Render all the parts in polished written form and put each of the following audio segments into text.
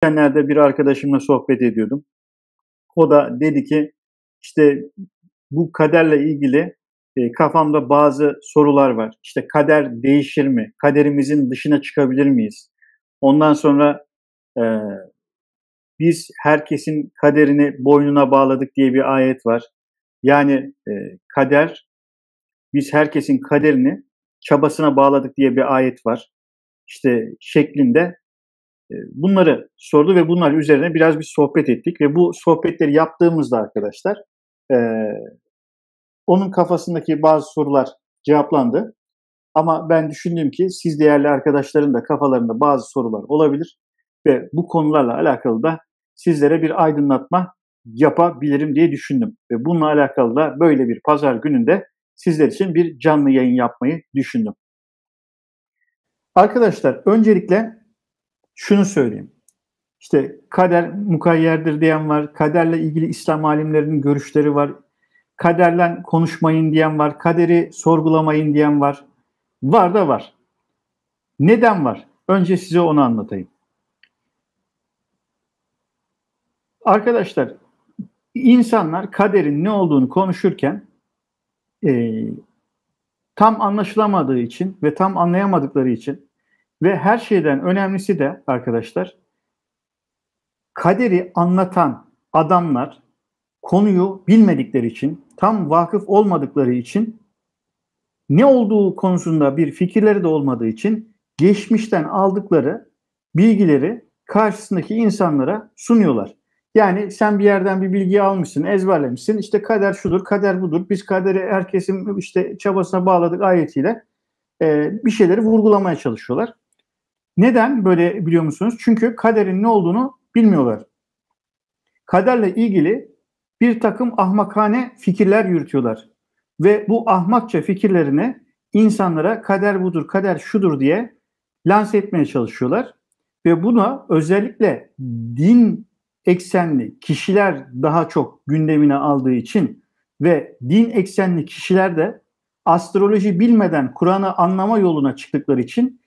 Geçenlerde bir arkadaşımla sohbet ediyordum. O da dedi ki, işte bu kaderle ilgili kafamda bazı sorular var. İşte kader değişir mi? Kaderimizin dışına çıkabilir miyiz? Ondan sonra e, biz herkesin kaderini boynuna bağladık diye bir ayet var. Yani kader, biz herkesin kaderini çabasına bağladık diye bir ayet var. İşte şeklinde bunları sordu ve bunlar üzerine biraz bir sohbet ettik ve bu sohbetleri yaptığımızda arkadaşlar eee, onun kafasındaki bazı sorular cevaplandı. Ama ben düşündüm ki siz değerli arkadaşların da kafalarında bazı sorular olabilir ve bu konularla alakalı da sizlere bir aydınlatma yapabilirim diye düşündüm. Ve bununla alakalı da böyle bir pazar gününde sizler için bir canlı yayın yapmayı düşündüm. Arkadaşlar öncelikle şunu söyleyeyim. İşte kader mukayyerdir diyen var. Kaderle ilgili İslam alimlerinin görüşleri var. Kaderle konuşmayın diyen var. Kaderi sorgulamayın diyen var. Var da var. Neden var? Önce size onu anlatayım. Arkadaşlar, insanlar kaderin ne olduğunu konuşurken e, tam anlaşılamadığı için ve tam anlayamadıkları için ve her şeyden önemlisi de arkadaşlar kaderi anlatan adamlar konuyu bilmedikleri için, tam vakıf olmadıkları için, ne olduğu konusunda bir fikirleri de olmadığı için geçmişten aldıkları bilgileri karşısındaki insanlara sunuyorlar. Yani sen bir yerden bir bilgi almışsın, ezberlemişsin. İşte kader şudur, kader budur. Biz kaderi herkesin işte çabasına bağladık ayetiyle bir şeyleri vurgulamaya çalışıyorlar. Neden böyle biliyor musunuz? Çünkü kaderin ne olduğunu bilmiyorlar. Kaderle ilgili bir takım ahmakane fikirler yürütüyorlar. Ve bu ahmakça fikirlerini insanlara kader budur, kader şudur diye lanse etmeye çalışıyorlar. Ve buna özellikle din eksenli kişiler daha çok gündemine aldığı için ve din eksenli kişiler de astroloji bilmeden Kur'an'ı anlama yoluna çıktıkları için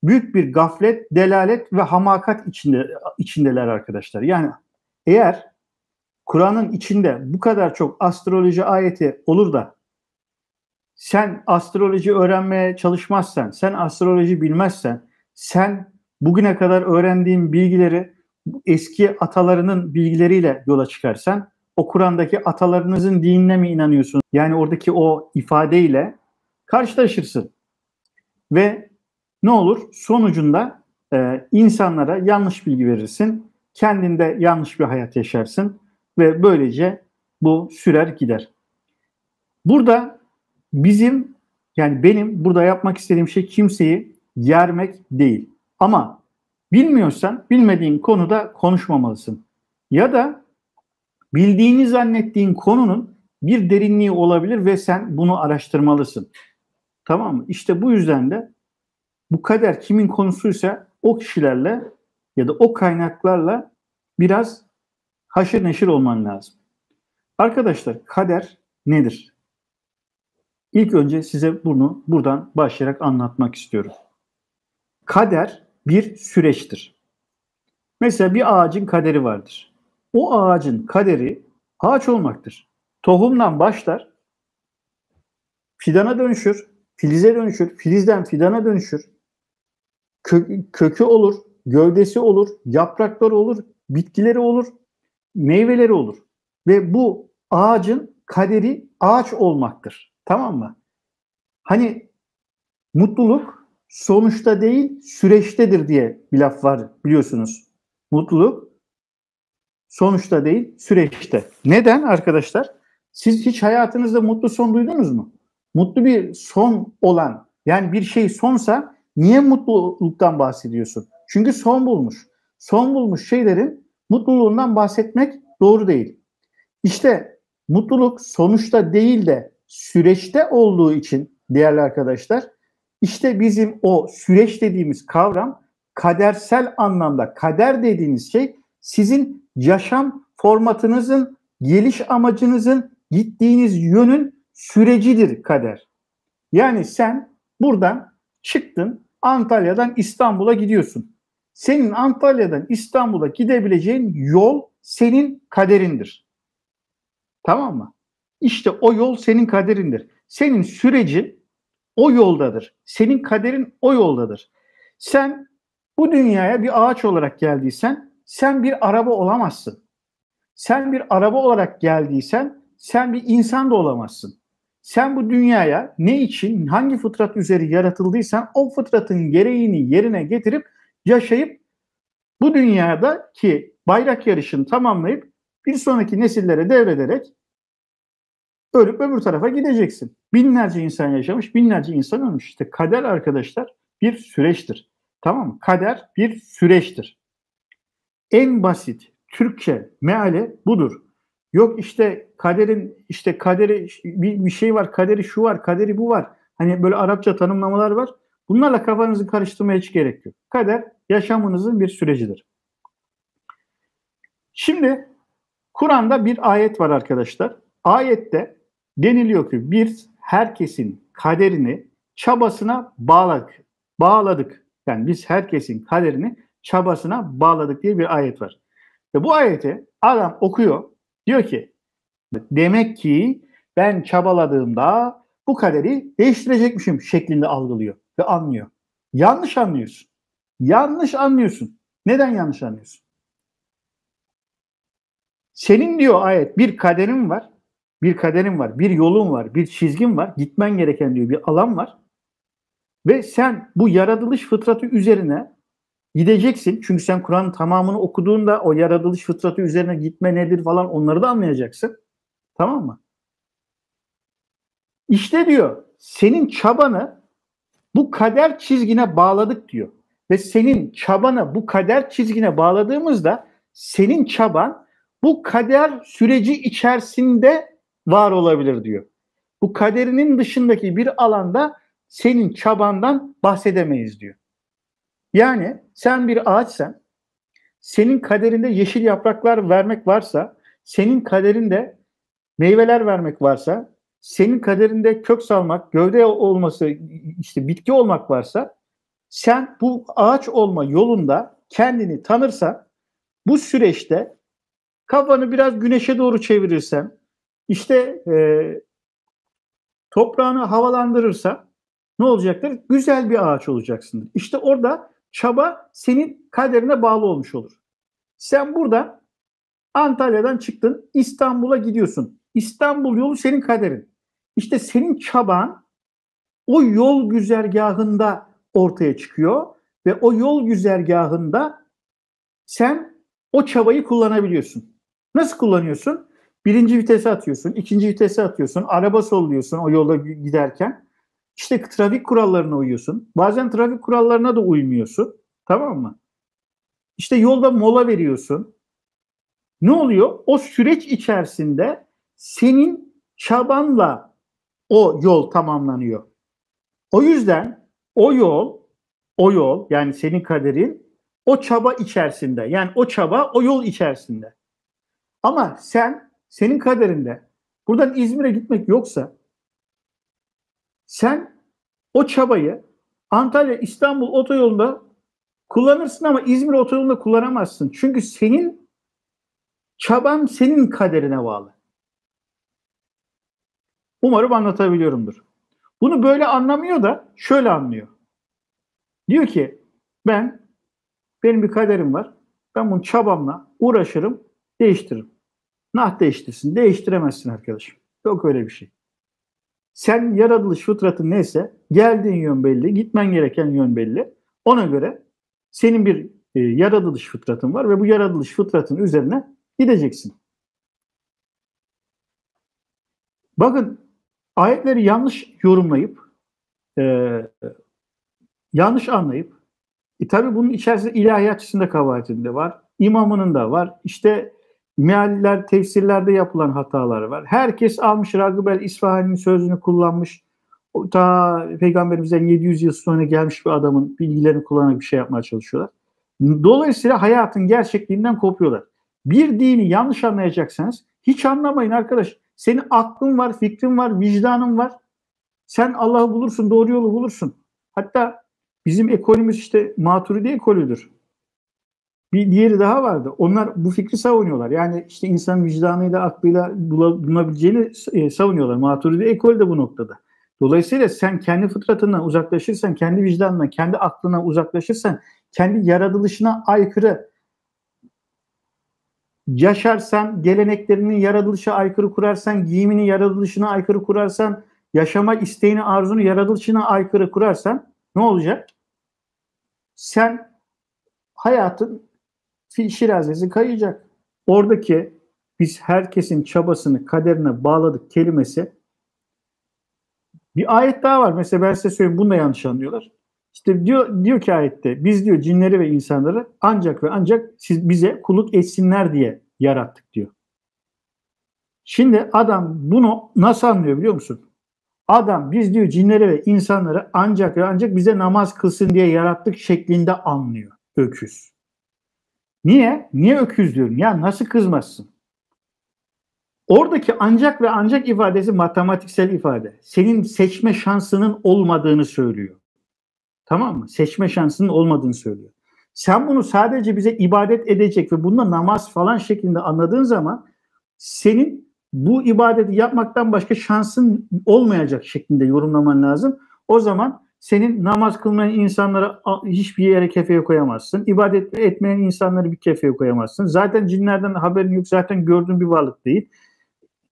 büyük bir gaflet, delalet ve hamakat içindeler arkadaşlar. Yani eğer Kur'an'ın içinde bu kadar çok astroloji ayeti olur da sen astroloji öğrenmeye çalışmazsan, sen astroloji bilmezsen, sen bugüne kadar öğrendiğin bilgileri eski atalarının bilgileriyle yola çıkarsan, o Kur'an'daki atalarınızın dinine mi inanıyorsun? Yani oradaki o ifadeyle karşılaşırsın. Ve ne olur? Sonucunda insanlara yanlış bilgi verirsin. Kendinde yanlış bir hayat yaşarsın ve böylece bu sürer gider. Burada bizim, yani benim burada yapmak istediğim şey kimseyi yermek değil. Ama bilmiyorsan bilmediğin konuda konuşmamalısın. Ya da bildiğini zannettiğin konunun bir derinliği olabilir ve sen bunu araştırmalısın. Tamam mı? İşte bu yüzden de bu kader kimin konusuysa o kişilerle ya da o kaynaklarla biraz haşır neşir olman lazım. Arkadaşlar, kader nedir? İlk önce size bunu buradan başlayarak anlatmak istiyorum. Kader bir süreçtir. Mesela bir ağacın kaderi vardır. O ağacın kaderi ağaç olmaktır. Tohumdan başlar, fidana dönüşür, filize dönüşür, filizden fidana dönüşür, kökü olur, gövdesi olur, yaprakları olur, bitkileri olur, meyveleri olur. Ve bu ağacın kaderi ağaç olmaktır. Tamam mı? Hani mutluluk sonuçta değil, süreçtedir diye bir laf var biliyorsunuz. Mutluluk sonuçta değil, süreçte. Neden arkadaşlar? Siz hiç hayatınızda mutlu son duydunuz mu? Mutlu bir son olan, yani bir şey sonsa niye mutluluktan bahsediyorsun? Çünkü son bulmuş. Son bulmuş şeylerin mutluluğundan bahsetmek doğru değil. İşte mutluluk sonuçta değil de süreçte olduğu için değerli arkadaşlar, işte bizim o süreç dediğimiz kavram kadersel anlamda, kader dediğiniz şey sizin yaşam formatınızın, geliş amacınızın, gittiğiniz yönün sürecidir kader. Yani sen buradan çıktın, Antalya'dan İstanbul'a gidiyorsun. Senin Antalya'dan İstanbul'a gidebileceğin yol senin kaderindir. Tamam mı? İşte o yol senin kaderindir. Senin sürecin o yoldadır. Senin kaderin o yoldadır. Sen bu dünyaya bir ağaç olarak geldiysen sen bir araba olamazsın. Sen bir araba olarak geldiysen sen bir insan da olamazsın. Sen bu dünyaya ne için, hangi fıtrat üzeri yaratıldıysan o fıtratın gereğini yerine getirip yaşayıp bu dünyadaki bayrak yarışını tamamlayıp bir sonraki nesillere devrederek ölüp öbür tarafa gideceksin. Binlerce insan yaşamış, binlerce insan ölmüş. İşte kader arkadaşlar bir süreçtir. Tamam mı? Kader bir süreçtir. En basit Türkçe meali budur. Yok işte kaderin işte kaderi bir şey var, kaderi şu var, kaderi bu var. Hani böyle Arapça tanımlamalar var. Bunlarla kafanızı karıştırmaya hiç gerek yok. Kader yaşamınızın bir sürecidir. Şimdi Kur'an'da bir ayet var arkadaşlar. Ayette deniliyor ki biz herkesin kaderini çabasına bağladık. Bağladık. Yani biz herkesin kaderini çabasına bağladık diye bir ayet var. Ve bu ayeti adam okuyor. Diyor ki demek ki ben çabaladığımda bu kaderi değiştirecekmişim şeklinde algılıyor ve anlıyor. Yanlış anlıyorsun. Yanlış anlıyorsun. Neden yanlış anlıyorsun? Senin diyor ayet bir kaderin var. Bir kaderin var, bir yolun var, bir çizgin var. Gitmen gereken diyor bir alan var. Ve sen bu yaratılış fıtratı üzerine gideceksin. Çünkü sen Kur'an'ın tamamını okuduğunda o yaratılış fıtratı üzerine gitme nedir falan onları da anlayacaksın. Tamam mı? İşte diyor senin çabanı bu kader çizgine bağladık diyor. Ve senin çabanı bu kader çizgine bağladığımızda senin çaban bu kader süreci içerisinde var olabilir diyor. Bu kaderinin dışındaki bir alanda senin çabandan bahsedemeyiz diyor. Yani sen bir ağaçsan, senin kaderinde yeşil yapraklar vermek varsa, senin kaderinde meyveler vermek varsa, senin kaderinde kök salmak, gövde olması, işte bitki olmak varsa, sen bu ağaç olma yolunda kendini tanırsan, bu süreçte kafanı biraz güneşe doğru çevirirsen, işte toprağını havalandırırsa ne olacaktır? Güzel bir ağaç olacaksındır. İşte orada çaba senin kaderine bağlı olmuş olur. Sen burada Antalya'dan çıktın, İstanbul'a gidiyorsun. İstanbul yolu senin kaderin. İşte senin çaban o yol güzergahında ortaya çıkıyor ve o yol güzergahında sen o çabayı kullanabiliyorsun. Nasıl kullanıyorsun? Birinci vitese atıyorsun, ikinci vitese atıyorsun, araba solluyorsun o yolda giderken. İşte trafik kurallarına uyuyorsun. Bazen trafik kurallarına da uymuyorsun. Tamam mı? İşte yolda mola veriyorsun. Ne oluyor? O süreç içerisinde senin çabanla o yol tamamlanıyor. O yüzden o yol yani senin kaderin o çaba içerisinde. Yani o çaba o yol içerisinde. Ama senin kaderinde buradan İzmir'e gitmek yoksa sen o çabayı Antalya İstanbul otoyolunda kullanırsın ama İzmir otoyolunda kullanamazsın. Çünkü senin çaban senin kaderine bağlı. Umarım anlatabiliyorumdur. Bunu böyle anlamıyor da şöyle anlıyor. Diyor ki benim bir kaderim var. Ben bunu çabamla uğraşırım, değiştiririm. Nah değiştirsin. Değiştiremezsin arkadaşım. Yok öyle bir şey. Sen yaratılış fıtratın neyse geldiğin yön belli, gitmen gereken yön belli. Ona göre senin bir yaratılış fıtratın var ve bu yaratılış fıtratın üzerine gideceksin. Bakın ayetleri yanlış yorumlayıp yanlış anlayıp tabii bunun içerisinde ilahiyatçısının da kabahatinde var. İmamının da var. İşte mealler, tefsirlerde yapılan hataları var. Herkes almış Ragıb el-İsfahani'nin sözünü kullanmış. Ta Peygamberimizden 700 yıl sonra gelmiş bir adamın bilgilerini kullanarak bir şey yapmaya çalışıyorlar. Dolayısıyla hayatın gerçekliğinden kopuyorlar. Bir dini yanlış anlayacaksanız hiç anlamayın arkadaş. Senin aklın var, fikrin var, vicdanın var. Sen Allah'ı bulursun, doğru yolu bulursun. Hatta bizim ekolümüz işte Maturidi ekolüdür. Bir diğeri daha vardı. Onlar bu fikri savunuyorlar. Yani işte insan vicdanıyla, aklıyla bulunabileceğini savunuyorlar. Maturidi ekol de bu noktada. Dolayısıyla sen kendi fıtratından uzaklaşırsan, kendi vicdanından, kendi aklına uzaklaşırsan, kendi yaratılışına aykırı yaşarsan, geleneklerini yaratılışa aykırı kurarsan, giyimini yaratılışına aykırı kurarsan, yaşama isteğini, arzunu yaratılışına aykırı kurarsan ne olacak? Sen hayatın şirazesi kayacak. Oradaki biz herkesin çabasını kaderine bağladık kelimesi, bir ayet daha var. Mesela ben size söyleyeyim, bunu da yanlış anlıyorlar. İşte diyor ki ayette, biz diyor cinleri ve insanları ancak ve ancak siz bize kulluk etsinler diye yarattık diyor. Şimdi adam bunu nasıl anlıyor biliyor musun? Adam biz diyor cinleri ve insanları ancak ve ancak bize namaz kılsın diye yarattık şeklinde anlıyor. Öküz. Niye? Niye öküz diyorum? Ya nasıl kızmazsın? Oradaki ancak ve ancak ifadesi matematiksel ifade. Senin seçme şansının olmadığını söylüyor. Tamam mı? Seçme şansının olmadığını söylüyor. Sen bunu sadece bize ibadet edecek ve bunda namaz falan şeklinde anladığın zaman senin bu ibadeti yapmaktan başka şansın olmayacak şeklinde yorumlaman lazım. O zaman senin namaz kılmayan insanları hiçbir yere kefeye koyamazsın. İbadet etmeyen insanları bir kefeye koyamazsın. Zaten cinlerden haberin yok. Zaten gördüğün bir varlık değil.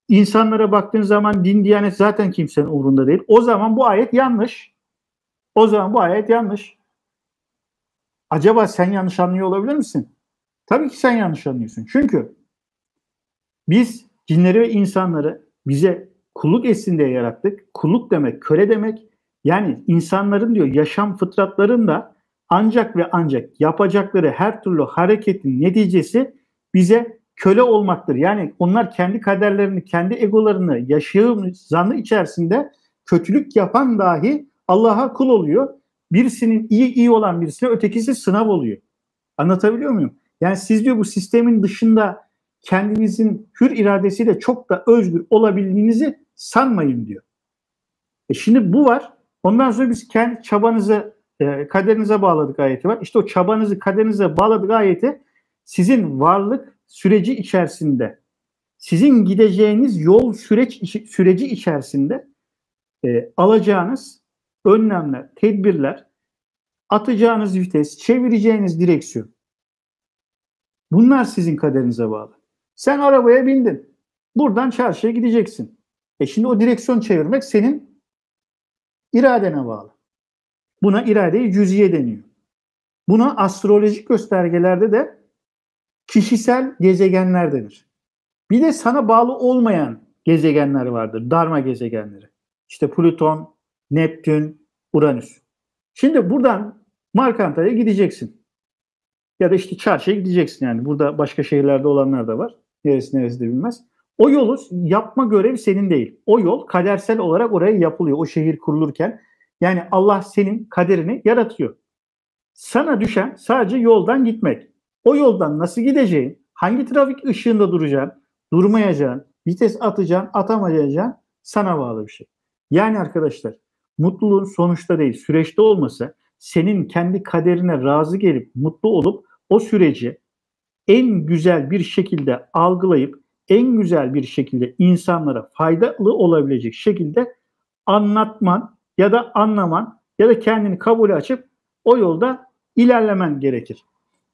İnsanlara baktığın zaman din, diyanet zaten kimsenin umurunda değil. O zaman bu ayet yanlış. O zaman bu ayet yanlış. Acaba sen yanlış anlıyor olabilir misin? Tabii ki sen yanlış anlıyorsun. Çünkü biz cinleri ve insanları bize kulluk etsin diye yarattık. Kulluk demek, köle demek. Yani insanların diyor yaşam fıtratlarında ancak ve ancak yapacakları her türlü hareketin neticesi bize köle olmaktır. Yani onlar kendi kaderlerini, kendi egolarını yaşam zannı içerisinde kötülük yapan dahi Allah'a kul oluyor. Birisinin iyi olan birisine ötekisi sınav oluyor. Anlatabiliyor muyum? Yani siz diyor bu sistemin dışında kendinizin hür iradesiyle çok da özgür olabildiğinizi sanmayın diyor. Şimdi bu var. Ondan sonra biz kendi çabanızı kaderinize bağladık ayeti var. İşte o çabanızı kaderinize bağladık ayeti sizin varlık süreci içerisinde, sizin gideceğiniz yol süreci içerisinde alacağınız önlemler, tedbirler, atacağınız vites, çevireceğiniz direksiyon. Bunlar sizin kaderinize bağlı. Sen arabaya bindin. Buradan çarşıya gideceksin. Şimdi o direksiyon çevirmek senin iradene bağlı. Buna irade-i cüziye deniyor. Buna astrolojik göstergelerde de kişisel gezegenler denir. Bir de sana bağlı olmayan gezegenler vardır. Darma gezegenleri. İşte Plüton, Neptün, Uranüs. Şimdi buradan Markanta'ya gideceksin. Ya da işte çarşıya gideceksin yani. Burada başka şehirlerde olanlar da var. Neresi de bilmez. O yolu yapma görevi senin değil. O yol kadersel olarak oraya yapılıyor. O şehir kurulurken. Yani Allah senin kaderini yaratıyor. Sana düşen sadece yoldan gitmek. O yoldan nasıl gideceğin, hangi trafik ışığında duracaksın, durmayacaksın, vites atacaksın, atamayacaksın sana bağlı bir şey. Yani arkadaşlar mutluluğun sonuçta değil süreçte olması senin kendi kaderine razı gelip mutlu olup o süreci en güzel bir şekilde algılayıp en güzel bir şekilde insanlara faydalı olabilecek şekilde anlatman ya da anlaman ya da kendini kabul açıp o yolda ilerlemen gerekir.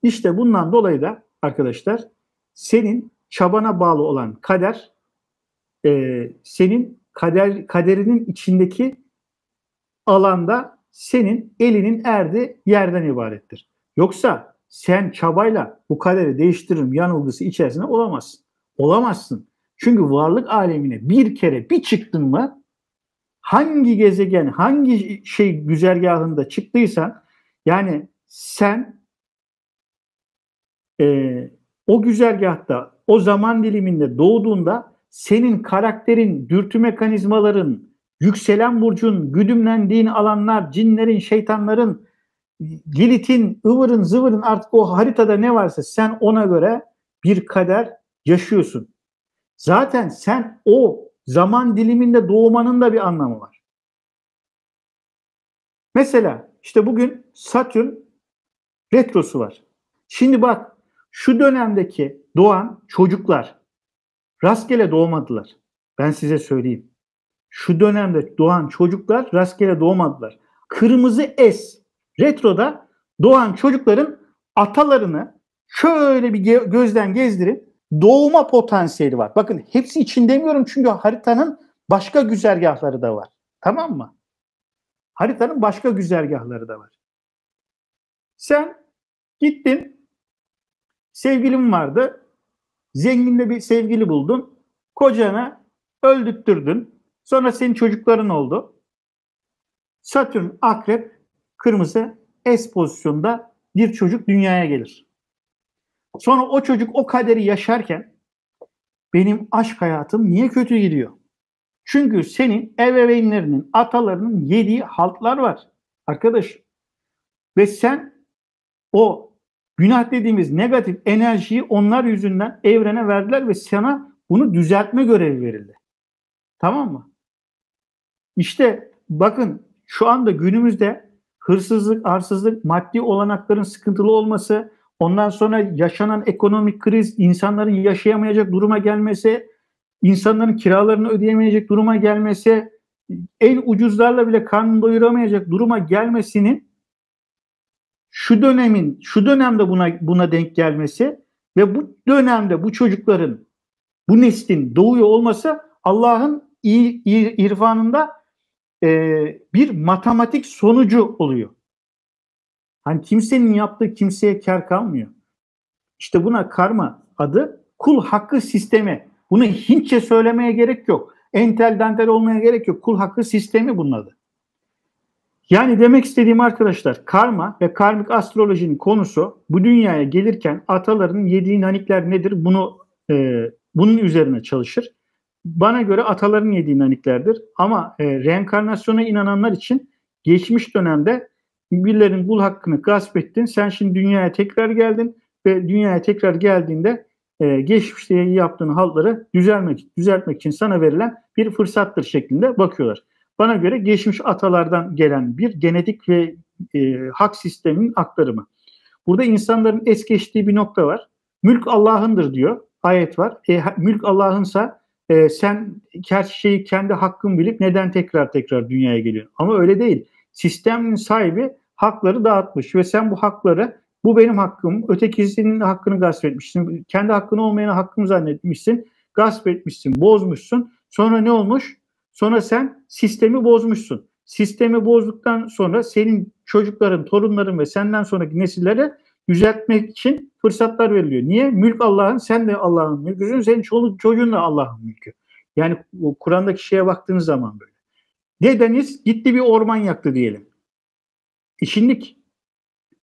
İşte bundan dolayı da arkadaşlar senin çabana bağlı olan kader senin kaderinin içindeki alanda senin elinin erdiği yerden ibarettir. Yoksa sen çabayla bu kaderi değiştiririm yanılgısı içerisinde olamazsın. Olamazsın. Çünkü varlık alemine bir kere bir çıktın mı hangi gezegen, hangi şey güzergahında çıktıysan yani sen o güzergahta, o zaman diliminde doğduğunda senin karakterin, dürtü mekanizmaların, yükselen burcun, güdümlendiğin alanlar, cinlerin, şeytanların, gilitin, ıvırın, zıvırın artık o haritada ne varsa sen ona göre bir kader yaşıyorsun. Zaten sen o zaman diliminde doğmanın da bir anlamı var. Mesela işte bugün Satürn retrosu var. Şimdi bak, şu dönemdeki doğan çocuklar rastgele doğmadılar. Ben size söyleyeyim. Şu dönemde doğan çocuklar rastgele doğmadılar. Kırmızı S retroda doğan çocukların atalarını şöyle bir gözden gezdirin. Doğuma potansiyeli var. Bakın hepsi için demiyorum çünkü haritanın başka güzergahları da var. Tamam mı? Haritanın başka güzergahları da var. Sen gittin, sevgilin vardı, zenginde bir sevgili buldun, kocana öldürttürdün, sonra senin çocukların oldu. Satürn, Akrep, Kırmızı S pozisyonda bir çocuk dünyaya gelir. Sonra o çocuk o kaderi yaşarken benim aşk hayatım niye kötü gidiyor? Çünkü senin ebeveynlerinin, atalarının yediği haltlar var arkadaş. Ve sen o günah dediğimiz negatif enerjiyi onlar yüzünden evrene verdiler ve sana bunu düzeltme görevi verildi. Tamam mı? İşte bakın şu anda günümüzde hırsızlık, arsızlık, maddi olanakların sıkıntılı olması, ondan sonra yaşanan ekonomik kriz, insanların yaşayamayacak duruma gelmesi, insanların kiralarını ödeyemeyecek duruma gelmesi, en ucuzlarla bile karnını doyuramayacak duruma gelmesinin şu dönemde buna denk gelmesi ve bu dönemde bu çocukların, bu neslin doğuyor olması Allah'ın irfanında bir matematik sonucu oluyor. Hani kimsenin yaptığı kimseye kar kalmıyor. İşte buna karma adı, kul hakkı sistemi. Bunu Hintçe söylemeye gerek yok. Entel dantel olmaya gerek yok. Kul hakkı sistemi bunun adı. Yani demek istediğim arkadaşlar, karma ve karmik astrolojinin konusu bu dünyaya gelirken atalarının yediği nanikler nedir? Bunun üzerine çalışır. Bana göre ataların yediği naniklerdir. Ama reenkarnasyona inananlar için geçmiş dönemde birilerinin kul hakkını gasp ettin. Sen şimdi dünyaya tekrar geldin ve dünyaya tekrar geldiğinde geçmişte yaptığın haltları düzeltmek için sana verilen bir fırsattır şeklinde bakıyorlar. Bana göre geçmiş atalardan gelen bir genetik ve hak sisteminin aktarımı. Burada insanların es geçtiği bir nokta var. Mülk Allah'ındır diyor. Ayet var. Mülk Allah'ınsa sen her şeyi kendi hakkın bilip neden tekrar dünyaya geliyorsun? Ama öyle değil. Sistemin sahibi hakları dağıtmış ve sen bu hakları, bu benim hakkım, ötekisinin hakkını gasp etmişsin, kendi hakkın olmayan hakkını zannetmişsin, gasp etmişsin, bozmuşsun. Sonra ne olmuş? Sonra sen sistemi bozmuşsun. Sistemi bozduktan sonra senin çocukların, torunların ve senden sonraki nesillere düzeltmek için fırsatlar veriliyor. Niye? Mülk Allah'ın, sen de Allah'ın mülküsün, senin çocuğun da Allah'ın mülkü. Yani Kur'an'daki şeye baktığınız zaman böyle. Dedeniz gitti bir orman yaktı diyelim. Şimdilik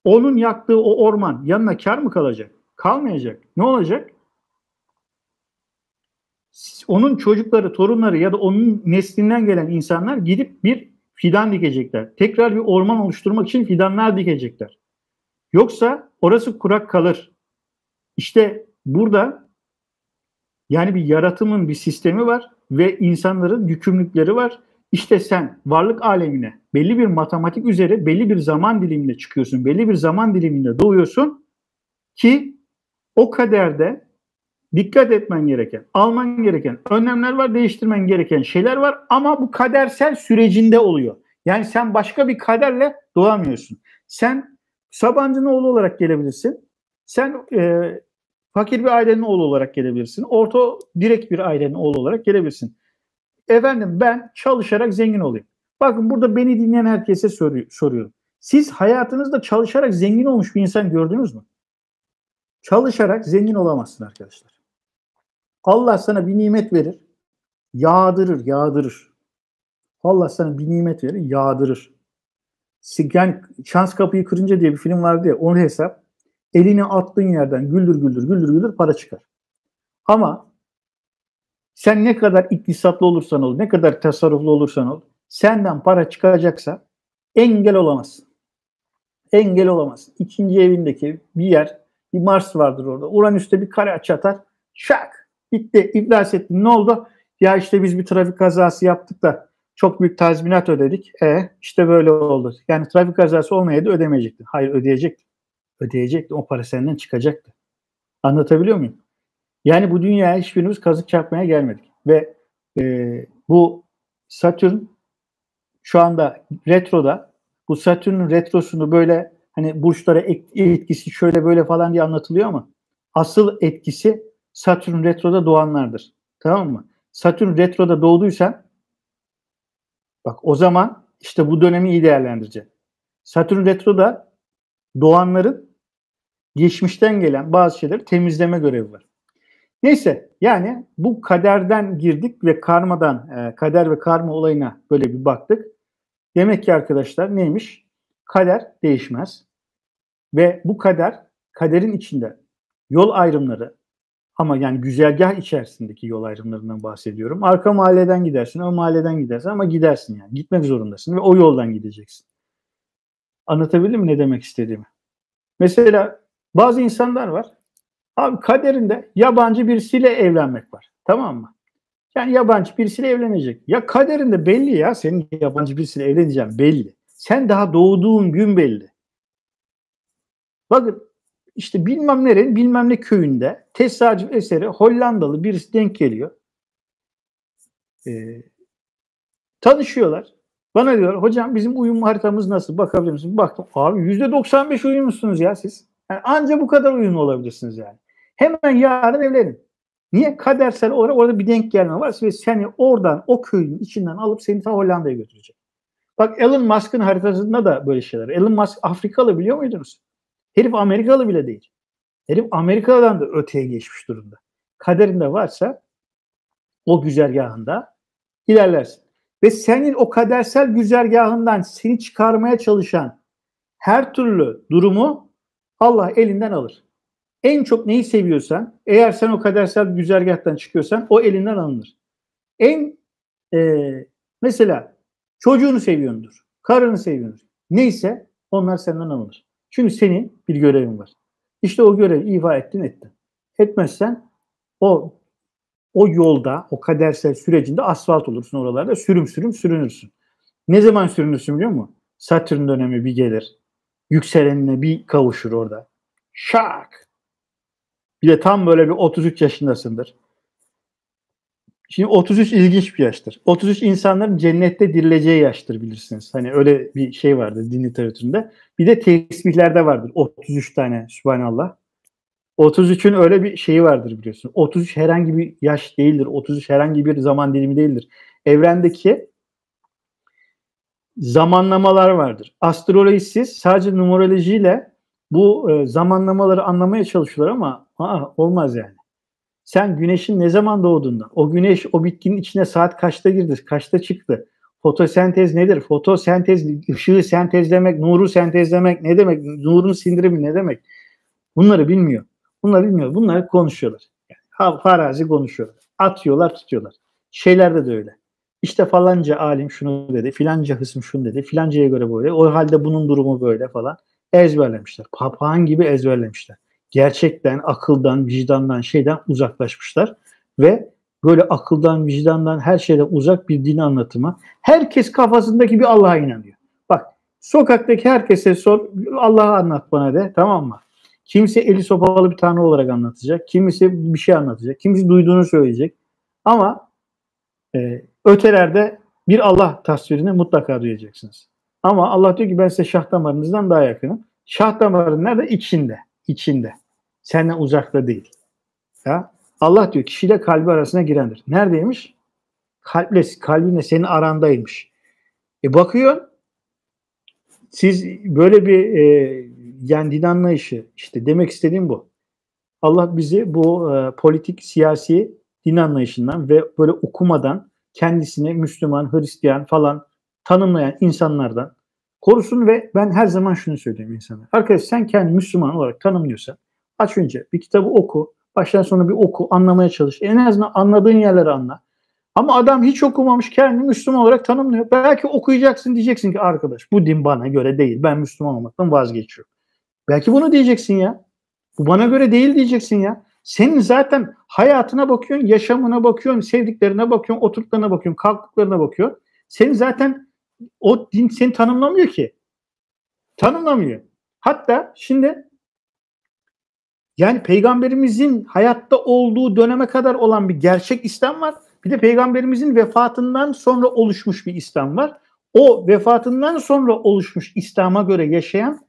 onun yaktığı o orman yanına kar mı kalacak? Kalmayacak. Ne olacak? Onun çocukları, torunları ya da onun neslinden gelen insanlar gidip bir fidan dikecekler. Tekrar bir orman oluşturmak için fidanlar dikecekler. Yoksa orası kurak kalır. İşte burada yani bir yaratımın bir sistemi var ve insanların yükümlülükleri var. İşte sen varlık alemine belli bir matematik üzere belli bir zaman diliminde çıkıyorsun. Belli bir zaman diliminde doğuyorsun ki o kaderde dikkat etmen gereken, alman gereken önlemler var, değiştirmen gereken şeyler var ama bu kadersel sürecinde oluyor. Yani sen başka bir kaderle doğamıyorsun. Sen Sabancı'nın oğlu olarak gelebilirsin. Sen fakir bir ailenin oğlu olarak gelebilirsin. Orta direkt bir ailenin oğlu olarak gelebilirsin. Efendim ben çalışarak zengin olayım. Bakın burada beni dinleyen herkese soruyorum. Siz hayatınızda çalışarak zengin olmuş bir insan gördünüz mü? Çalışarak zengin olamazsın arkadaşlar. Allah sana bir nimet verir, yağdırır. Allah sana bir nimet verir, yağdırır. Yani Şans Kapıyı Kırınca diye bir film vardı ya, onu hesap. Elini attığın yerden güldür para çıkar. Ama sen ne kadar iktisatlı olursan ol, ne kadar tasarruflu olursan ol, senden para çıkacaksa engel olamazsın. Engel olamazsın. İkinci evindeki bir yer, bir Mars vardır orada. Uranüs'te bir kare açı atar. Şak! Bitti. İflas ettin. Ne oldu? Ya işte biz bir trafik kazası yaptık da çok büyük tazminat ödedik. İşte böyle oldu. Yani trafik kazası olmayaydı ödemeyecektin. Hayır, ödeyecektin. Ödeyecektin. O para senden çıkacaktı. Anlatabiliyor muyum? Yani bu dünyaya hiçbirimiz kazık çarpmaya gelmedik. Ve bu Satürn şu anda retroda. Bu Satürn'ün retrosunu böyle hani burçlara etkisi şöyle böyle falan diye anlatılıyor ama asıl etkisi Satürn retroda doğanlardır. Tamam mı? Satürn retroda doğduysan bak o zaman işte bu dönemi iyi değerlendireceksin. Satürn retroda doğanların geçmişten gelen bazı şeyleri temizleme görevi var. Neyse yani bu kaderden girdik ve karmadan kader ve karma olayına böyle bir baktık. Demek ki arkadaşlar neymiş? Kader değişmez. Ve bu kaderin içinde yol ayrımları ama yani güzergah içerisindeki yol ayrımlarından bahsediyorum. Arka mahalleden gidersin, o mahalleden gidersin ama gidersin yani. Gitmek zorundasın ve o yoldan gideceksin. Anlatabildim mi ne demek istediğimi? Mesela bazı insanlar var. Abi kaderinde yabancı birisiyle evlenmek var. Tamam mı? Yani yabancı birisiyle evlenecek. Ya kaderinde belli ya senin yabancı birisiyle evleneceğin belli. Sen daha doğduğun gün belli. Bakın işte bilmem nerenin bilmem ne köyünde tesadüf eseri Hollandalı birisi denk geliyor. Tanışıyorlar. Bana diyor hocam bizim uyum haritamız nasıl bakabilir misiniz? Baktım abi %95 uyumlusunuz ya siz. Yani anca bu kadar uyumlu olabilirsiniz yani. Hemen yarın evlenin. Niye? Kadersel olarak orada bir denk gelme var ve seni oradan o köyün içinden alıp seni ta Hollanda'ya götürecek. Bak Elon Musk'ın haritasında da böyle şeyler. Elon Musk Afrikalı biliyor muydunuz? Herif Amerikalı bile değil. Herif Amerika'dan da öteye geçmiş durumda. Kaderinde varsa o güzergahında ilerlersin. Ve senin o kadersel güzergahından seni çıkarmaya çalışan her türlü durumu Allah elinden alır. En çok neyi seviyorsan, eğer sen o kadersel güzergahtan çıkıyorsan o elinden alınır. Mesela çocuğunu seviyordur, karını seviyordur. Neyse onlar senden alınır. Çünkü senin bir görevin var. İşte o görevi ifa ettin. Etmezsen o yolda, o kadersel sürecinde asfalt olursun oralarda. Sürüm sürünürsün. Ne zaman sürünürsün biliyor musun? Satürn dönemi bir gelir. Yükselenine bir kavuşur orada. Şak! Bir de tam böyle bir 33 yaşındasındır. Şimdi 33 ilginç bir yaştır. 33 insanların cennette dirileceği yaştır bilirsiniz. Hani öyle bir şey vardır din literatüründe. Bir de tesbihlerde vardır 33 tane Sübhanallah. 33'ün öyle bir şeyi vardır biliyorsun. 33 herhangi bir yaş değildir. 33 herhangi bir zaman dilimi değildir. Evrendeki zamanlamalar vardır. Astrolojisiz sadece numerolojiyle bu zamanlamaları anlamaya çalışıyorlar ama olmaz yani. Sen güneşin ne zaman doğduğunda, o güneş o bitkinin içine saat kaçta girdi, kaçta çıktı, fotosentez nedir, fotosentez, ışığı sentezlemek, nuru sentezlemek ne demek, nurun sindirimi ne demek, bunları bilmiyor. Bunları konuşuyorlar. Yani, farazi konuşuyorlar. Atıyorlar, tutuyorlar. Şeylerde de öyle. İşte falanca alim şunu dedi, filanca hısım şunu dedi, filancaya göre böyle, o halde bunun durumu böyle falan. Ezberlemişler. Papağan gibi ezberlemişler. Gerçekten, akıldan, vicdandan, şeyden uzaklaşmışlar. Ve böyle akıldan, vicdandan, her şeyden uzak bir din anlatımı. Herkes kafasındaki bir Allah'a inanıyor. Bak, sokaktaki herkese sor, Allah'ı anlat bana de, tamam mı? Kimisi eli sopalı bir tanrı olarak anlatacak. Kimisi bir şey anlatacak. Kimisi duyduğunu söyleyecek. Ama ötelerde bir Allah tasvirini mutlaka duyacaksınız. Ama Allah diyor ki ben size şah damarınızdan daha yakınım. Şah damarın nerede? İçinde. İçinde. Senden uzakta değil. Ya? Allah diyor kişiyle kalbi arasına girendir. Neredeymiş? Kalbinle senin arandaymış. Bakıyor siz böyle bir yani din anlayışı işte demek istediğim bu. Allah bizi bu politik, siyasi din anlayışından ve böyle okumadan kendisini Müslüman, Hristiyan falan tanımlayan insanlardan korusun ve ben her zaman şunu söylüyorum insana. Arkadaş sen kendini Müslüman olarak tanımlıyorsan aç önce bir kitabı oku, baştan sona bir oku, anlamaya çalış. En azından anladığın yerleri anla. Ama adam hiç okumamış kendini Müslüman olarak tanımlıyor. Belki okuyacaksın diyeceksin ki arkadaş bu din bana göre değil. Ben Müslüman olmaktan vazgeçiyorum. Belki bunu diyeceksin ya. Bu bana göre değil diyeceksin ya. Senin zaten hayatına bakıyorsun, yaşamına bakıyorsun, sevdiklerine bakıyorsun, oturduklarına bakıyorsun, kalktıklarına bakıyorsun. Senin zaten o din seni tanımlamıyor ki. Tanımlamıyor. Hatta şimdi Yani peygamberimizin hayatta olduğu döneme kadar olan bir gerçek İslam var. Bir de peygamberimizin vefatından sonra oluşmuş bir İslam var. O vefatından sonra oluşmuş İslam'a göre yaşayan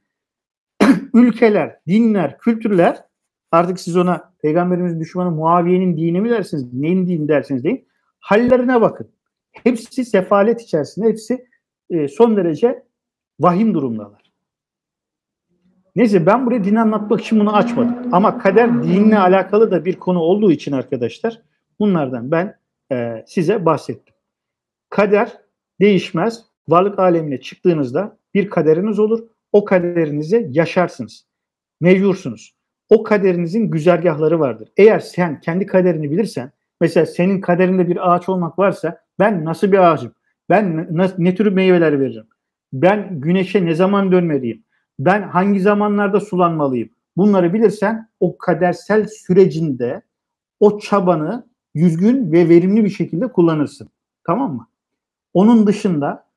ülkeler, dinler, kültürler, artık siz ona peygamberimizin düşmanı Muaviye'nin dini mi dersiniz, neyin dini dersiniz deyin, hallerine bakın. Hepsi sefalet içerisinde, hepsi son derece vahim durumdalar. Neyse, ben buraya din anlatmak için bunu açmadım. Ama kader dinle alakalı da bir konu olduğu için arkadaşlar, bunlardan ben size bahsettim. Kader değişmez. Varlık alemine çıktığınızda bir kaderiniz olur. O kaderinizi yaşarsınız. Mecbursunuz. O kaderinizin güzergahları vardır. Eğer sen kendi kaderini bilirsen, mesela senin kaderinde bir ağaç olmak varsa, ben nasıl bir ağacım? Ben ne tür meyveler veririm? Ben güneşe ne zaman dönmeliyim? Ben hangi zamanlarda sulanmalıyım? Bunları bilirsen o kadersel sürecinde o çabanı düzgün ve verimli bir şekilde kullanırsın. Tamam mı? Onun dışında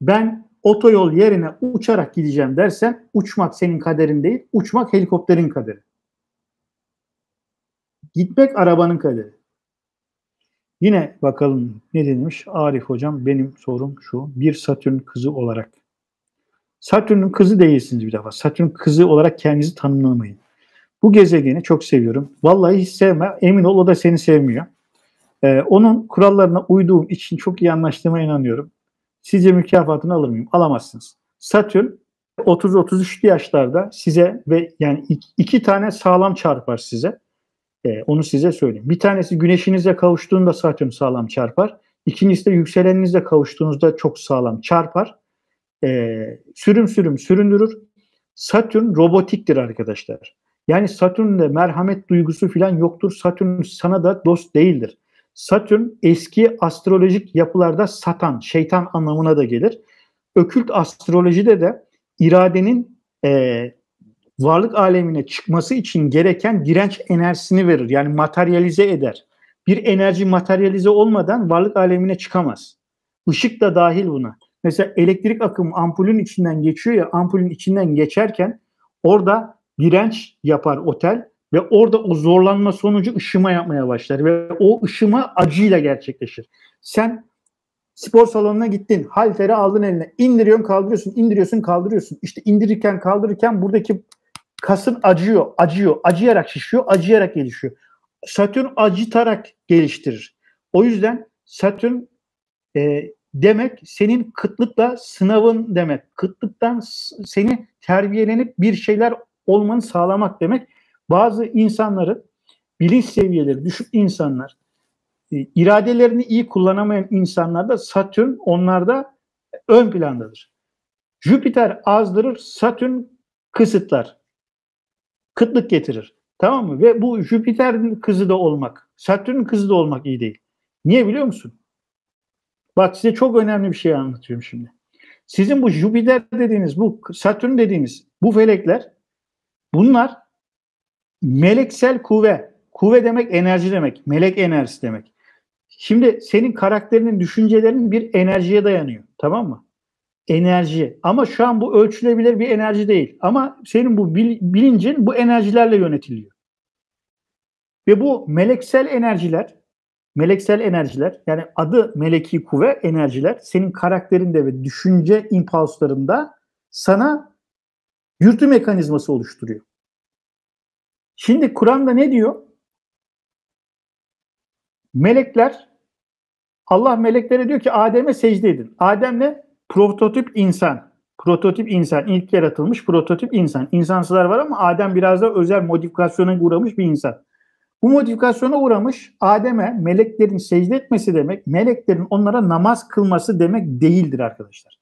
ben otoyol yerine uçarak gideceğim dersen, uçmak senin kaderin değil, uçmak helikopterin kaderi. Gitmek arabanın kaderi. Yine bakalım ne denilmiş? Arif hocam, benim sorum şu: bir Satürn kızı olarak. Satürn'ün kızı değilsiniz bir defa. Satürn kızı olarak kendinizi tanımlamayın. Bu gezegeni çok seviyorum. Vallahi hiç sevme. Emin ol, o da seni sevmiyor. Onun kurallarına uyduğum için çok iyi anlaştığıma inanıyorum. Sizce mükafatını alır mıyım? Alamazsınız. Satürn 30-33'lü yaşlarda size ve yani iki tane sağlam çarpar size. Onu size söyleyeyim. Bir tanesi güneşinize kavuştuğunda Satürn sağlam çarpar. İkincisi de yükseleninizle kavuştuğunuzda çok sağlam çarpar. Sürüm sürüm süründürür. Satürn robotiktir arkadaşlar. Yani Satürn'de merhamet duygusu falan yoktur. Satürn sana da dost değildir. Satürn eski astrolojik yapılarda Satan, şeytan anlamına da gelir. Okült astrolojide de iradenin varlık alemine çıkması için gereken direnç enerjisini verir. Yani materyalize eder. Bir enerji materyalize olmadan varlık alemine çıkamaz. Işık da dahil buna. Mesela elektrik akımı ampulün içinden geçiyor ya, ampulün içinden geçerken orada direnç yapar otel ve orada o zorlanma sonucu ışıma yapmaya başlar ve o ışıma acıyla gerçekleşir. Sen spor salonuna gittin, halteri aldın eline, indiriyorsun, kaldırıyorsun, indiriyorsun, kaldırıyorsun. İşte indirirken, kaldırırken buradaki kasın acıyor, acıyarak şişiyor, acıyarak gelişiyor. Satürn acıtarak geliştirir. O yüzden Satürn demek senin kıtlıkla sınavın demek. Kıtlıktan seni terbiyelenip bir şeyler olmanı sağlamak demek. Bazı insanların bilinç seviyeleri düşük insanlar, iradelerini iyi kullanamayan insanlarda Satürn onlarda ön plandadır. Jüpiter azdırır, Satürn kısıtlar. Kıtlık getirir. Tamam mı? Ve bu Jüpiter'in kızı da olmak, Satürn'ün kızı da olmak iyi değil. Niye biliyor musun? Bak, size çok önemli bir şey anlatıyorum şimdi. Sizin bu Jüpiter dediğiniz, bu Satürn dediğiniz bu felekler, bunlar meleksel kuvve. Kuvve demek enerji demek. Melek enerjisi demek. Şimdi senin karakterinin, düşüncelerinin bir enerjiye dayanıyor. Tamam mı? Enerji. Ama şu an bu ölçülebilir bir enerji değil. Ama senin bu bilincin bu enerjilerle yönetiliyor. Ve bu meleksel enerjiler, yani adı meleki kuvve enerjiler, senin karakterinde ve düşünce impulslarında sana dürtü mekanizması oluşturuyor. Şimdi Kur'an'da ne diyor? Melekler, Allah meleklere diyor ki Adem'e secde edin. Adem ne? Prototip insan. Prototip insan. İlk yaratılmış prototip insan. İnsansızlar var ama Adem biraz da özel modifikasyona uğramış bir insan. Bu modifikasyona uğramış Adem'e meleklerin secde etmesi demek, meleklerin onlara namaz kılması demek değildir arkadaşlar.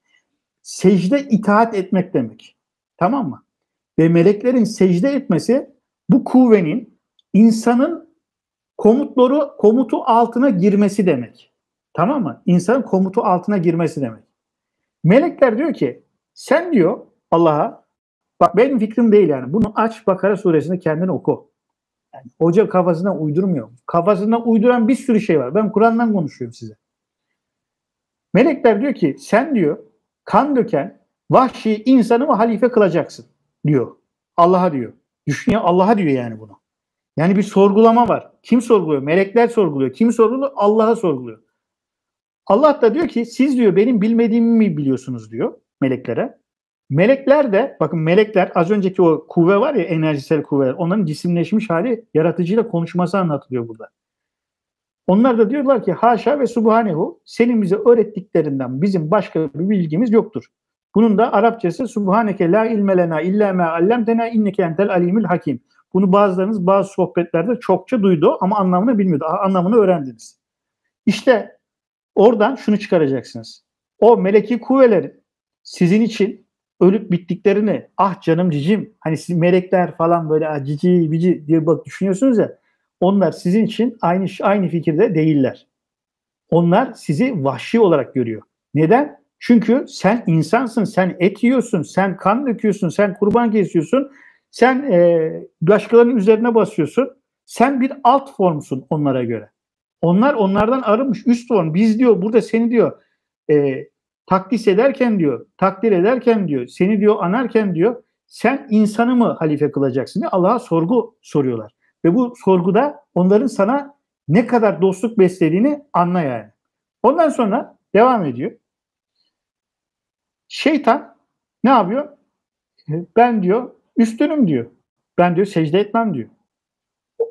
Secde itaat etmek demek. Tamam mı? Ve meleklerin secde etmesi bu kuvvenin insanın komutu altına girmesi demek. Tamam mı? İnsanın komutu altına girmesi demek. Melekler diyor ki sen diyor Allah'a, bak benim fikrim değil yani. Bunu aç, Bakara suresinde kendini oku. Yani hoca kafasından uydurmuyor. Kafasından uyduran bir sürü şey var. Ben Kur'an'dan konuşuyorum size. Melekler diyor ki sen diyor kan döken vahşi insanı mı halife kılacaksın diyor. Allah'a diyor. Düşünüyor, Allah'a diyor yani bunu. Yani bir sorgulama var. Kim sorguluyor? Melekler sorguluyor. Kim sorguluyor? Allah'a sorguluyor. Allah da diyor ki siz diyor benim bilmediğimi mi biliyorsunuz diyor meleklere. Melekler de bakın melekler az önceki o kuvve var ya enerjisel kuvveler onların cisimleşmiş hali yaratıcıyla konuşması anlatılıyor burada. Onlar da diyorlar ki haşa ve subhanehu senin bize öğrettiklerinden bizim başka bir bilgimiz yoktur. Bunun da Arapçası subhaneke la ilme lena illa ma allamtena inneke entel alimul hakim. Bunu bazılarınız bazı sohbetlerde çokça duydu ama anlamını bilmiyordu. Anlamını öğrendiniz. İşte oradan şunu çıkaracaksınız. O meleki kuvvelerin sizin için ölüp bittiklerini ah canım cicim hani siz melekler falan böyle ah, cici bici diye bak düşünüyorsunuz ya onlar sizin için aynı fikirde değiller. Onlar sizi vahşi olarak görüyor. Neden? Çünkü sen insansın, sen et yiyorsun, sen kan döküyorsun, sen kurban kesiyorsun, sen başkalarının üzerine basıyorsun. Sen bir alt formsun onlara göre. Onlar onlardan arınmış üst form. Biz diyor burada seni diyor takdis ederken diyor, takdir ederken diyor, seni diyor anarken diyor sen insanı mı halife kılacaksın diye Allah'a sorgu soruyorlar. Ve bu sorguda onların sana ne kadar dostluk beslediğini anla yani. Ondan sonra devam ediyor. Şeytan ne yapıyor? Ben diyor üstünüm diyor. Ben diyor secde etmem diyor.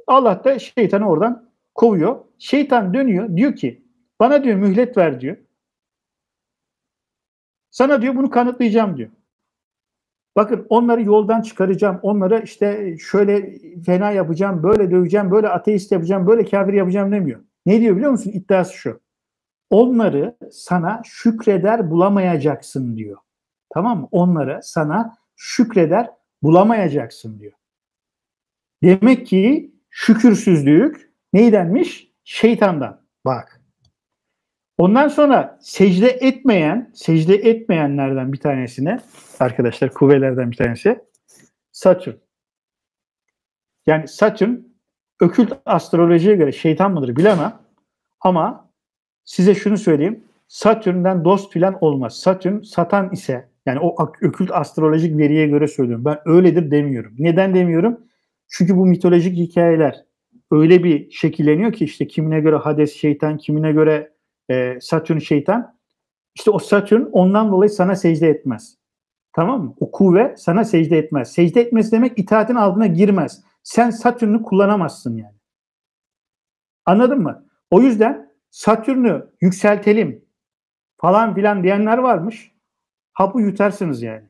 Allah da şeytanı oradan kovuyor. Şeytan dönüyor diyor ki bana diyor mühlet ver diyor. Sana diyor bunu kanıtlayacağım diyor. Bakın onları yoldan çıkaracağım. Onlara işte şöyle fena yapacağım, böyle döveceğim, böyle ateist yapacağım, böyle kafir yapacağım demiyor. Ne diyor biliyor musun? İddiası şu. Onları sana şükreder bulamayacaksın diyor. Tamam mı? Onları sana şükreder bulamayacaksın diyor. Demek ki şükürsüzlük neydenmiş? Şeytandan. Bak. Ondan sonra secde etmeyenlerden bir tanesine arkadaşlar kuvvelerden bir tanesi Satürn. Yani Satürn okült astrolojiye göre şeytan mıdır bilemem ama size şunu söyleyeyim. Satürn'den dost filan olmaz. Satürn satan ise yani o okült astrolojik veriye göre söylüyorum. Ben öyledir demiyorum. Neden demiyorum? Çünkü bu mitolojik hikayeler öyle bir şekilleniyor ki işte kimine göre Hades şeytan, kimine göre Satürn şeytan. İşte o Satürn ondan dolayı sana secde etmez. Tamam mı? O kuvve sana secde etmez. Secde etmesi demek itaatin altına girmez. Sen Satürn'ü kullanamazsın yani. Anladın mı? O yüzden Satürn'ü yükseltelim falan filan diyenler varmış. Hapı yutarsınız yani.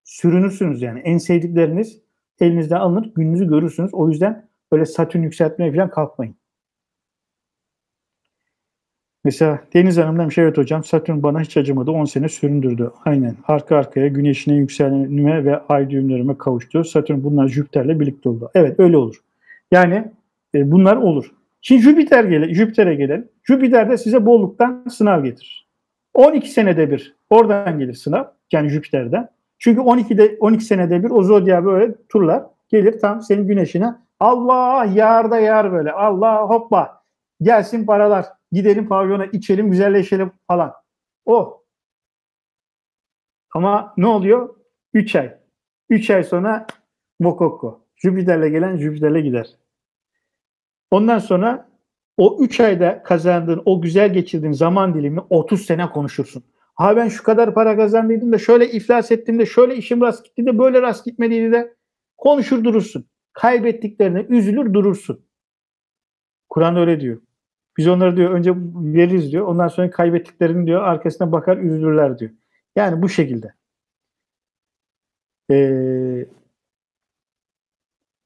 Sürünürsünüz yani. En sevdikleriniz elinizden alınır, gününüzü görürsünüz. O yüzden böyle Satürn yükseltmeye falan kalkmayın. Mesela Deniz Hanım demiş evet hocam Satürn bana hiç acımadı 10 sene süründürdü. Aynen arka arkaya güneşine yükselme ve ay düğümlerime kavuştu. Satürn bunlar Jüpiter'le birlikte oldu. Evet öyle olur. Yani bunlar olur. Şimdi Jüpiter'e gelelim. Jüpiter de size bolluktan sınav getirir. 12 senede bir oradan gelir sınav. Yani Jüpiter'den. Çünkü 12 senede bir o zodya böyle turlar. Gelir tam senin güneşine. Allah yağar da yağar böyle. Allah hoppa. Gelsin paralar. Gidelim pavyona içelim güzelleşelim falan. O. Ama ne oluyor? 3 ay. 3 ay sonra mokoko. Jüpiter'le gelen Jüpiter'le gider. Ondan sonra o 3 ayda kazandığın, o güzel geçirdiğin zaman dilimini 30 sene konuşursun. Ha ben şu kadar para kazandıydım da şöyle iflas ettim de şöyle işim rast gitti de böyle rast gitmediydi de konuşur durursun. Kaybettiklerine üzülür durursun. Kur'an öyle diyor. Biz onları diyor önce veririz diyor. Ondan sonra kaybettiklerini diyor arkasına bakar üzülürler diyor. Yani bu şekilde.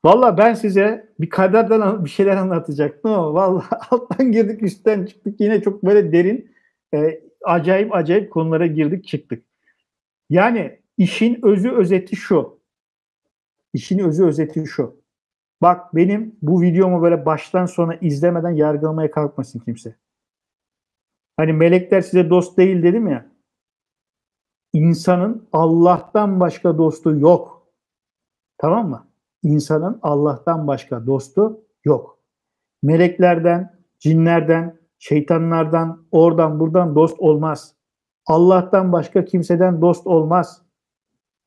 Valla ben size bir kaderden bir şeyler anlatacaktım ama valla alttan girdik üstten çıktık. Yine çok böyle derin acayip konulara girdik çıktık. Yani işin özü özeti şu. İşin özü özeti şu. Bak benim bu videomu böyle baştan sona izlemeden yargılamaya kalkmasın kimse. Hani melekler size dost değil dedim ya. İnsanın Allah'tan başka dostu yok. Tamam mı? İnsanın Allah'tan başka dostu yok. Meleklerden, cinlerden, şeytanlardan, oradan buradan dost olmaz. Allah'tan başka kimseden dost olmaz.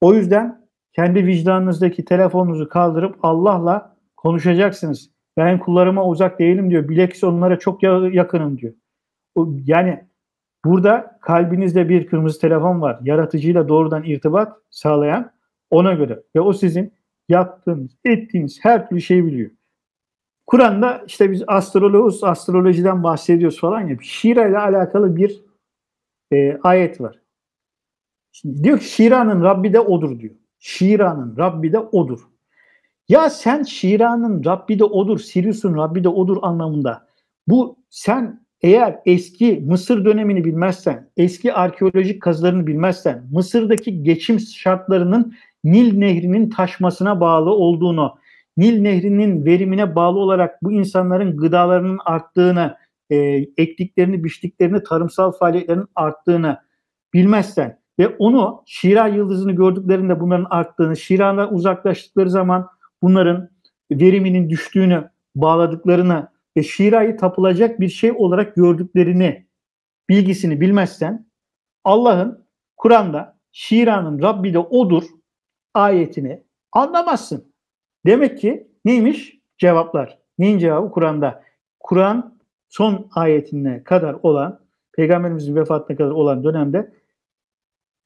O yüzden kendi vicdanınızdaki telefonunuzu kaldırıp Allah'la konuşacaksınız. Ben kullarıma uzak değilim diyor. Bilakis onlara çok yakınım diyor. Yani burada kalbinizde bir kırmızı telefon var. Yaratıcıyla doğrudan irtibat sağlayan, ona göre. Ve o sizin yaptığınız, ettiğiniz her türlü şeyi biliyor. Kur'an'da işte biz astroloğuz, astrolojiden bahsediyoruz falan ya. Şira ile alakalı bir ayet var. Şimdi diyor ki Şira'nın Rabbi de odur diyor. Şira'nın Rabbi de odur. Ya sen Şira'nın Rabbi de odur, Sirius'un Rabbi de odur anlamında. Bu sen eğer eski Mısır dönemini bilmezsen, eski arkeolojik kazılarını bilmezsen, Mısır'daki geçim şartlarının Nil Nehri'nin taşmasına bağlı olduğunu, Nil Nehri'nin verimine bağlı olarak bu insanların gıdalarının arttığını, ektiklerini, biçtiklerini, tarımsal faaliyetlerinin arttığını bilmezsen ve onu Şira yıldızını gördüklerinde bunların arttığını, Şira'dan uzaklaştıkları zaman bunların veriminin düştüğünü bağladıklarını ve Şira'yı tapılacak bir şey olarak gördüklerini bilgisini bilmezsen Allah'ın Kur'an'da Şira'nın Rabbi de odur ayetini anlamazsın. Demek ki neymiş? Cevaplar. Neyin cevabı? Kur'an'da. Kur'an son ayetine kadar olan, Peygamberimizin vefatına kadar olan dönemde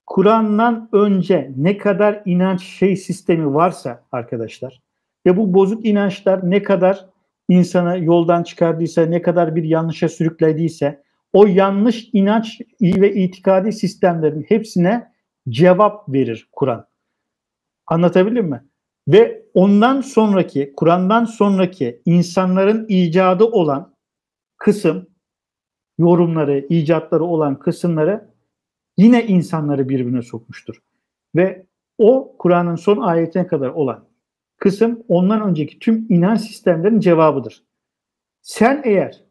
Kur'an'dan önce ne kadar inanç sistemi varsa arkadaşlar ve bu bozuk inançlar ne kadar insanı yoldan çıkardıysa, ne kadar bir yanlışa sürüklediyse o yanlış inanç ve itikadi sistemlerin hepsine cevap verir Kur'an. Anlatabildim mi? Ve ondan sonraki, Kur'an'dan sonraki insanların icadı olan kısım, yorumları, icatları olan kısımları yine insanları birbirine sokmuştur. Ve o Kur'an'ın son ayetine kadar olan kısım ondan önceki tüm inanç sistemlerinin cevabıdır. Sen eğer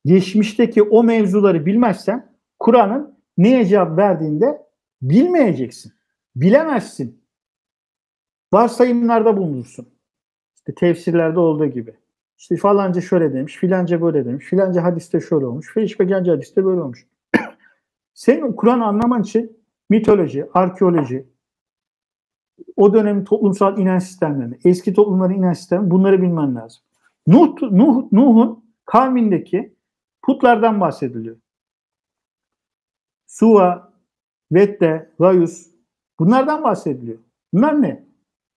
geçmişteki o mevzuları bilmezsen Kur'an'ın neye cevap verdiğinde bilmeyeceksin. Bilemezsin. Varsayımlarda bulunursun. İşte tefsirlerde olduğu gibi. İşte falanca şöyle demiş, filanca böyle demiş, filanca hadiste şöyle olmuş, filanca hadiste böyle olmuş. Senin Kur'an'ı anlaman için mitoloji, arkeoloji, o dönemin toplumsal inanç sistemlerini, eski toplumların inanç sistemlerini bunları bilmen lazım. Nuh'un kavmindeki putlardan bahsediliyor. Suva, Vette, Gayus bunlardan bahsediliyor. Bunlar ne?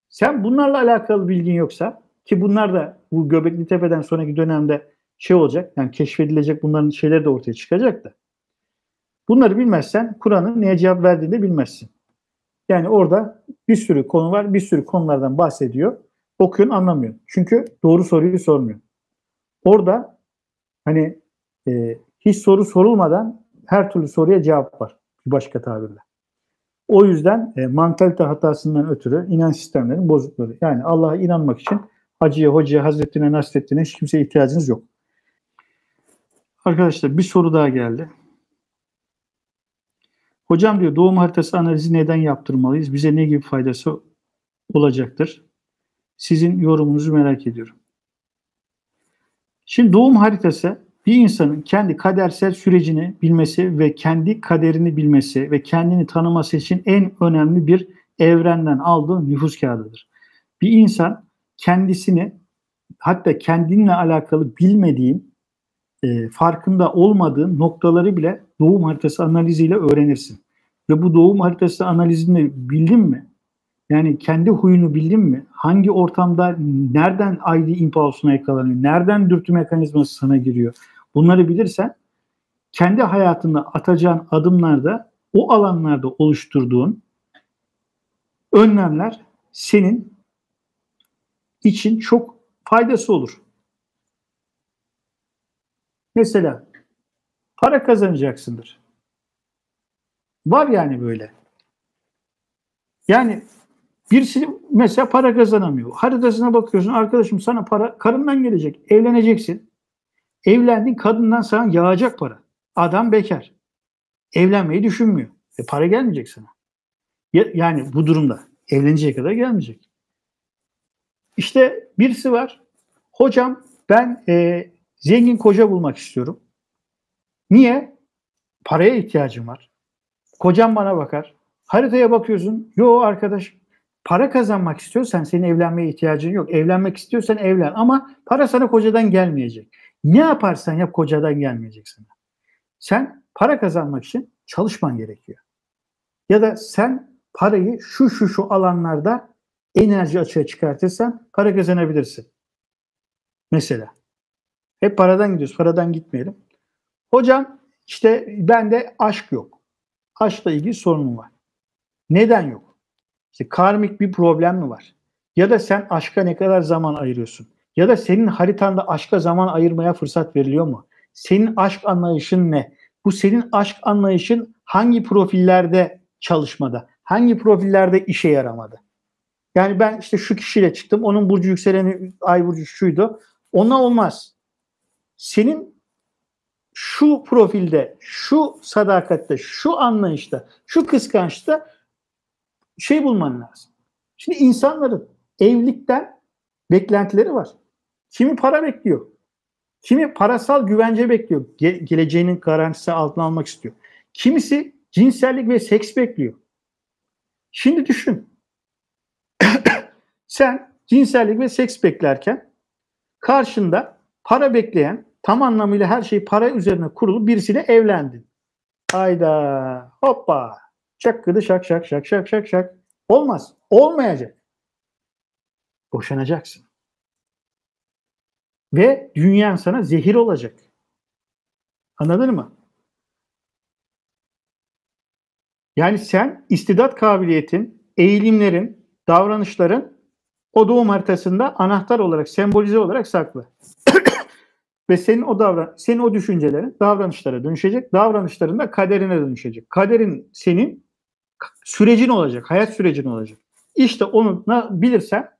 Sen bunlarla alakalı bilgin yoksa ki bunlar da bu Göbekli Tepe'den sonraki dönemde olacak, yani keşfedilecek, bunların şeyleri de ortaya çıkacak da. Bunları bilmezsen Kur'an'ın neye cevap verdiğini de bilmezsin. Yani orada bir sürü konu var, bir sürü konulardan bahsediyor. Okuyorsun, anlamıyorsun. Çünkü doğru soruyu sormuyor. Orada hani hiç soru sorulmadan her türlü soruya cevap var. Bir başka tabirle. O yüzden mantalite hatasından ötürü inanç sistemlerinin bozukluğu. Yani Allah'a inanmak için hacıya, hocaya, hazretine, nasretine hiç kimseye ihtiyacınız yok. Arkadaşlar bir soru daha geldi. Hocam diyor doğum haritası analizi neden yaptırmalıyız? Bize ne gibi faydası olacaktır? Sizin yorumunuzu merak ediyorum. Şimdi doğum haritası bir insanın kendi kadersel sürecini bilmesi ve kendi kaderini bilmesi ve kendini tanıması için en önemli bir evrenden aldığı nüfus kağıdıdır. Bir insan kendisini hatta kendinle alakalı bilmediğin, farkında olmadığın noktaları bile doğum haritası analiziyle öğrenirsin. Ve bu doğum haritası analizini bildin mi? Yani kendi huyunu bildin mi? Hangi ortamda nereden ID impulsuna yakalanıyor? Nereden dürtü mekanizması sana giriyor? Bunları bilirsen kendi hayatında atacağın adımlarda o alanlarda oluşturduğun önlemler senin için çok faydası olur. Mesela para kazanacaksındır. Var yani böyle. Yani birisi mesela para kazanamıyor. Haritasına bakıyorsun, arkadaşım sana para karından gelecek. Evleneceksin. Evlendin, kadından sana yağacak para. Adam bekar. Evlenmeyi düşünmüyor. Para gelmeyecek sana. Yani bu durumda evleneceğe kadar gelmeyecek. İşte birisi var. Hocam ben zengin koca bulmak istiyorum. Niye? Paraya ihtiyacım var. Kocam bana bakar. Haritaya bakıyorsun. Yo arkadaş Para kazanmak istiyorsan senin evlenmeye ihtiyacın yok. Evlenmek istiyorsan evlen ama para sana kocadan gelmeyecek. Ne yaparsan yap kocadan gelmeyecek sana. Sen para kazanmak için çalışman gerekiyor. Ya da sen parayı şu alanlarda enerji açığa çıkartırsan para kazanabilirsin. Mesela. Hep paradan gidiyoruz. Paradan gitmeyelim. Hocam işte bende aşk yok. Aşkla ilgili sorunum var. Neden yok? İşte karmik bir problem mi var? Ya da sen aşka ne kadar zaman ayırıyorsun? Ya da senin haritanda aşka zaman ayırmaya fırsat veriliyor mu? Senin aşk anlayışın ne? Bu senin aşk anlayışın hangi profillerde çalışmada? Hangi profillerde işe yaramadı? Yani ben işte şu kişiyle çıktım. Onun burcu yükseleni, ay burcu şuydu. Ona olmaz. Senin şu profilde, şu sadakatte, şu anlayışta, şu kıskançta şey bulman lazım. Şimdi insanların evlilikten beklentileri var. Kimi para bekliyor. Kimi parasal güvence bekliyor. Geleceğinin garantisi altına almak istiyor. Kimisi cinsellik ve seks bekliyor. Şimdi düşün. Sen cinsellik ve seks beklerken karşında para bekleyen, tam anlamıyla her şey para üzerine kurulu birisiyle evlendin. Hayda, hoppa, şakkıdı şak şak şak şak şak şak. Olmaz, olmayacak. Boşanacaksın. Ve dünyan sana zehir olacak. Anladın mı? Yani sen istidat kabiliyetin, eğilimlerin, davranışların o doğum haritasında anahtar olarak, sembolize olarak saklı. Ve senin o düşüncelerin davranışlara dönüşecek. Davranışların da kaderine dönüşecek. Kaderin senin sürecin olacak, hayat sürecin olacak. İşte onu bilirsen,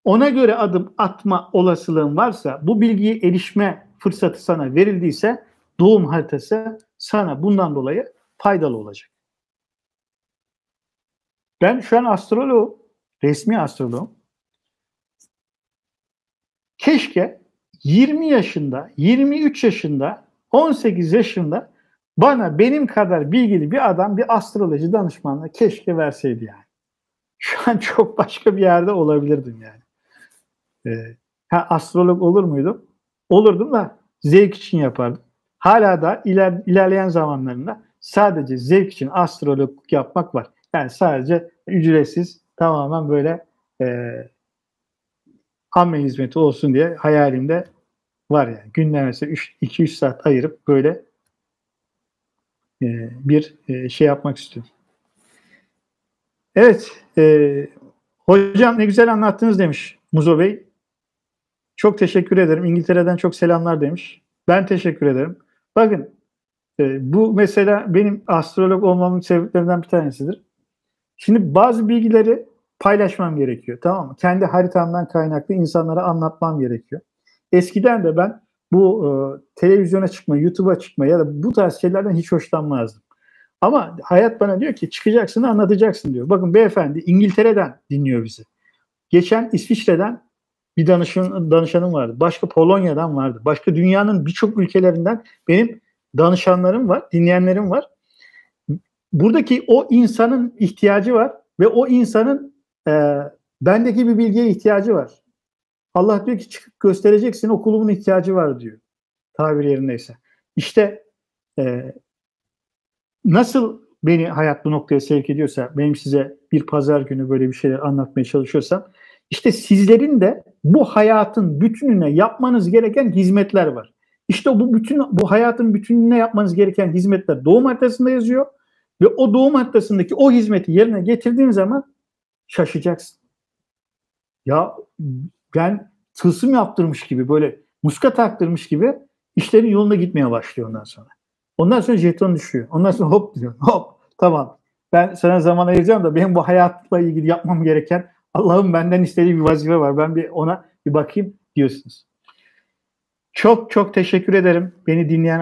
ona göre adım atma olasılığın varsa, bu bilgiye erişme fırsatı sana verildiyse doğum haritası sana bundan dolayı faydalı olacak. Ben şu an astroloğum, resmi astroloğum. Keşke 20 yaşında, 23 yaşında, 18 yaşında bana benim kadar bilgili bir adam bir astroloji danışmanlığı keşke verseydi yani. Şu an çok başka bir yerde olabilirdim yani. Astrolog olur muydum? Olurdum da zevk için yapardım. Hala da ilerleyen zamanlarında sadece zevk için astrologluk yapmak var. Yani sadece ücretsiz, tamamen böyle amme hizmeti olsun diye hayalimde var yani. Günde mesela 2-3 saat ayırıp böyle bir şey yapmak istiyorum. Evet, hocam ne güzel anlattınız demiş Muzo Bey. Çok teşekkür ederim. İngiltere'den çok selamlar demiş. Ben teşekkür ederim. Bakın bu mesela benim astrolog olmamın sebeplerinden bir tanesidir. Şimdi bazı bilgileri paylaşmam gerekiyor. Tamam mı? Kendi haritamdan kaynaklı insanlara anlatmam gerekiyor. Eskiden de ben bu televizyona çıkma, YouTube'a çıkma ya da bu tarz şeylerden hiç hoşlanmazdım. Ama hayat bana diyor ki çıkacaksın, anlatacaksın diyor. Bakın beyefendi İngiltere'den dinliyor bizi. Geçen İsviçre'den bir danışanım vardı. Başka Polonya'dan vardı. Başka dünyanın birçok ülkelerinden benim danışanlarım var, dinleyenlerim var. Buradaki o insanın ihtiyacı var ve o insanın bendeki bir bilgiye ihtiyacı var. Allah diyor ki çıkıp göstereceksin, o kulumun ihtiyacı var diyor. Tabir yerindeyse. İşte nasıl beni hayat bu noktaya sevk ediyorsa, benim size bir pazar günü böyle bir şeyler anlatmaya çalışıyorsam, işte sizlerin de bu hayatın bütününe yapmanız gereken hizmetler var. İşte bu hayatın bütününe yapmanız gereken hizmetler doğum haritasında yazıyor ve o doğum haritasındaki o hizmeti yerine getirdiğin zaman şaşacaksın. Ya ben tılsım yaptırmış gibi, böyle muska taktırmış gibi işlerin yolunda gitmeye başlıyor ondan sonra. Ondan sonra jeton düşüyor. Ondan sonra hop diyor. Hop tamam. Ben sana zaman ayıracağım da benim bu hayatla ilgili yapmam gereken, Allah'ın benden istediği bir vazife var. Ben ona bir bakayım diyorsunuz. Çok çok teşekkür ederim beni dinleyen